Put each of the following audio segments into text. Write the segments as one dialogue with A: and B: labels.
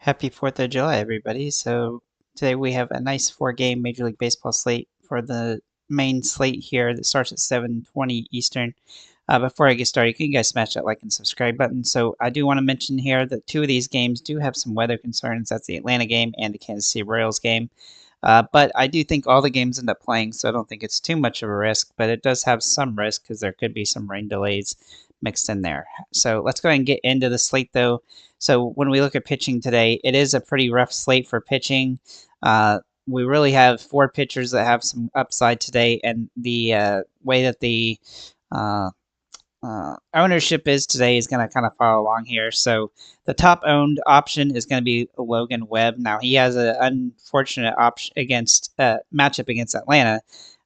A: Happy 4th of July, everybody. So today we have a nice four-game Major League Baseball slate for the main slate here that starts at 7:20 Eastern. Before I get started, can you guys smash that like and subscribe button? So I do want to mention here that two of these games do have some weather concerns. That's the Atlanta game and the Kansas City Royals game. But I do think all the games end up playing, so I don't think it's too much of a risk, but it does have some risk because there could be some rain delays mixed in there. So let's go ahead and get into the slate, though. So when we look at pitching today, it is a pretty rough slate for pitching. We really have four pitchers that have some upside today, and the way that the uh, ownership is today is going to kind of follow along here. So the top owned option is going to be Logan Webb. Now he has an unfortunate option against matchup against Atlanta,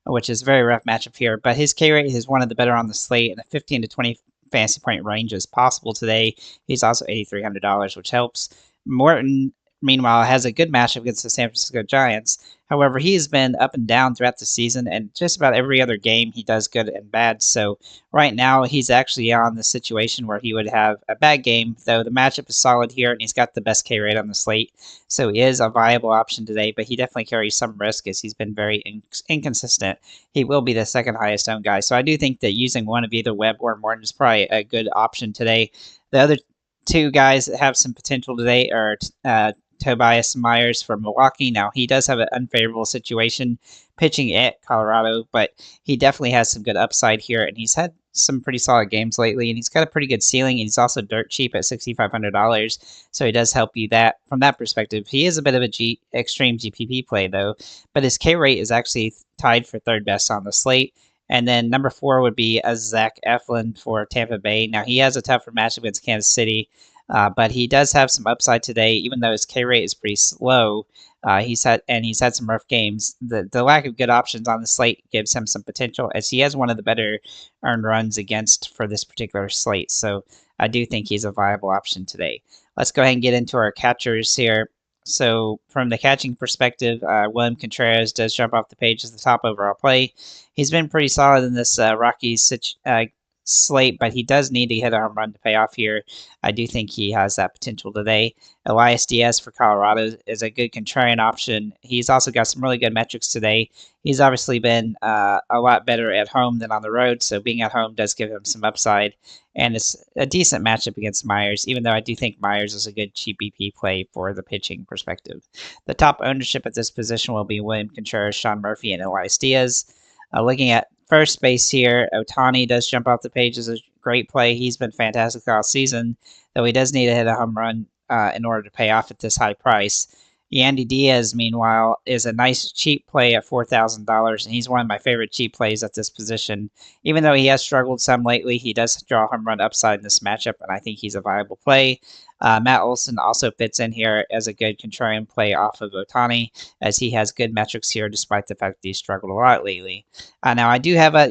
A: which is a very rough matchup here. But his K rate is one of the better on the slate, and a 15 to 20 fantasy point range is possible today. He's also $8,300, which helps. Morton, meanwhile, has a good matchup against the San Francisco Giants. However, he has been up and down throughout the season, and just about every other game he does good and bad. So right now he's actually on the situation where he would have a bad game, though the matchup is solid here, and he's got the best K rate on the slate. So he is a viable option today, but he definitely carries some risk as he's been very inconsistent. He will be the second highest owned guy. So I do think that using one of either Webb or Morton is probably a good option today. The other two guys that have some potential today are Tobias Myers from Milwaukee. Now, he does have an unfavorable situation pitching at Colorado, but he definitely has some good upside here, and he's had some pretty solid games lately, and he's got a pretty good ceiling, and he's also dirt cheap at $6,500, so he does help you that from that perspective. He is a bit of a extreme GPP play, though, but his K rate is actually tied for third best on the slate. And then number 4 would be Zach Eflin for Tampa Bay. Now, he has a tougher matchup against Kansas City, but he does have some upside today, even though his K rate is pretty slow. He's had some rough games. The lack of good options on the slate gives him some potential, as he has one of the better earned runs against for this particular slate. So I do think he's a viable option today. Let's go ahead and get into our catchers here. So from the catching perspective, William Contreras does jump off the page as the top overall play. He's been pretty solid in this Rockies slate, but he does need to hit a home run to pay off here. I do think he has that potential today. Elias Diaz for Colorado is a good contrarian option. He's also got some really good metrics today. He's obviously been a lot better at home than on the road, so being at home does give him some upside. And it's a decent matchup against Myers, even though I do think Myers is a good cheap BP play for the pitching perspective. The top ownership at this position will be William Contreras, Sean Murphy, and Elias Diaz. Looking at first base here, Ohtani does jump off the page as a great play. He's been fantastic all season, though he does need to hit a home run in order to pay off at this high price. Yandy Diaz, meanwhile, is a nice cheap play at $4,000, and he's one of my favorite cheap plays at this position. Even though he has struggled some lately, he does draw home run upside in this matchup, and I think he's a viable play. Matt Olson also fits in here as a good contrarian play off of Ohtani, as he has good metrics here despite the fact that he's struggled a lot lately. Now, I do have a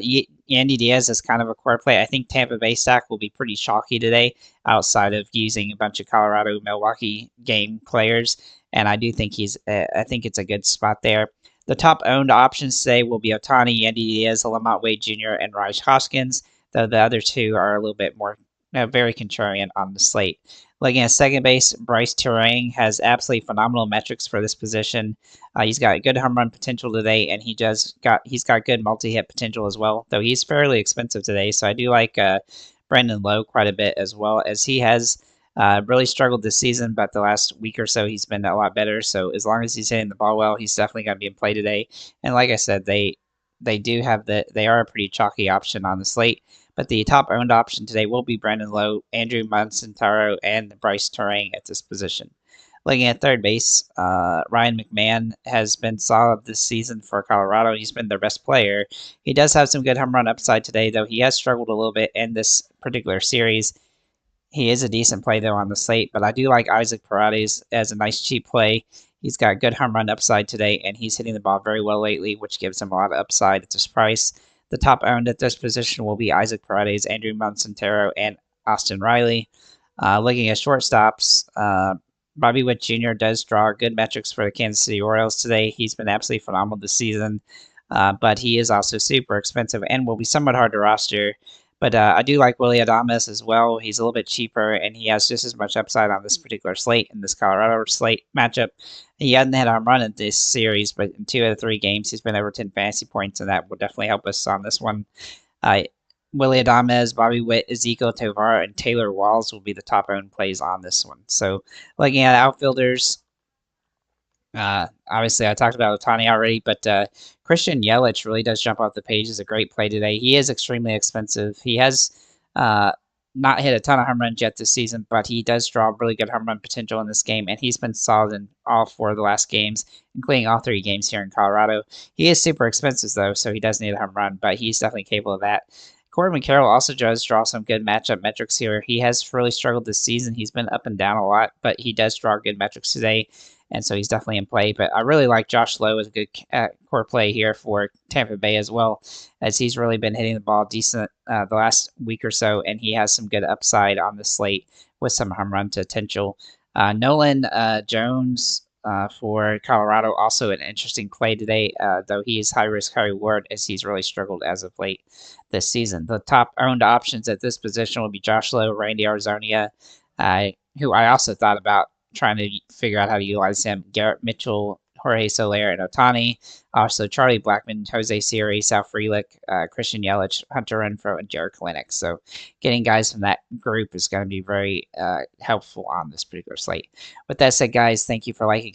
A: Yandy Diaz as kind of a core play. I think Tampa Bay stack will be pretty chalky today outside of using a bunch of Colorado, Milwaukee game players, and I do think I think it's a good spot there. The top owned options today will be Ohtani, Yandy Diaz, Lamont Wade Jr., and Raj Hoskins, though the other two are a little bit more very contrarian on the slate. Looking at second base, Bryce Terang has absolutely phenomenal metrics for this position. He's got good home run potential today, and he's got good multi-hit potential as well, though he's fairly expensive today. So I do like Brandon Lowe quite a bit, as well as he has really struggled this season, but the last week or so he's been a lot better. So as long as he's hitting the ball well, he's definitely going to be in play today. And like I said, they are a pretty chalky option on the slate. But the top owned option today will be Brandon Lowe, Andrew Monsanto, and Bryce Terang at this position. Looking at third base, Ryan McMahon has been solid this season for Colorado. He's been their best player. He does have some good home run upside today, though he has struggled a little bit in this particular series. He is a decent play, though, on the slate, but I do like Isaac Paredes as a nice cheap play. He's got good home run upside today, and he's hitting the ball very well lately, which gives him a lot of upside at this price. The top owned at this position will be Isaac Paredes, Andrew Monsanto, and Austin Riley. Looking at shortstops, Bobby Witt Jr. does draw good metrics for the Kansas City Royals today. He's been absolutely phenomenal this season, but he is also super expensive and will be somewhat hard to roster. But I do like Willie Adames as well. He's a little bit cheaper, and he has just as much upside on this particular slate in this Colorado slate matchup. He hadn't hit a home run in this series, but in 2 out of 3 games, he's been over 10 fantasy points, and that will definitely help us on this one. Uh, Willie Adames, Bobby Witt, Ezekiel Tovar, and Taylor Walls will be the top owned plays on this one. So looking at outfielders, obviously, I talked about Otani already, but Christian Yelich really does jump off the page as a great play today. He is extremely expensive. He has not hit a ton of home runs yet this season, but he does draw really good home run potential in this game, and he's been solid in all 4 of the last games, including all 3 games here in Colorado. He is super expensive, though, so he does need a home run, but he's definitely capable of that. Corbin Carroll also does draw some good matchup metrics here. He has really struggled this season. He's been up and down a lot, but he does draw good metrics today, and so he's definitely in play. But I really like Josh Lowe as a good core play here for Tampa Bay as well, as he's really been hitting the ball decent the last week or so, and he has some good upside on the slate with some home run potential. Nolan Jones for Colorado, also an interesting play today, though he is high risk, high reward, as he's really struggled as of late this season. The top owned options at this position will be Josh Lowe, Randy Arozarena, who I also thought about trying to figure out how to utilize him, Garrett Mitchell, Jorge Soler, and Otani. Also, Charlie Blackmon, Jose Siri, Sal Frelick, Christian Yelich, Hunter Renfroe, and Jared Kalenic. So getting guys from that group is going to be very helpful on this particular slate. With that said, guys, thank you for liking,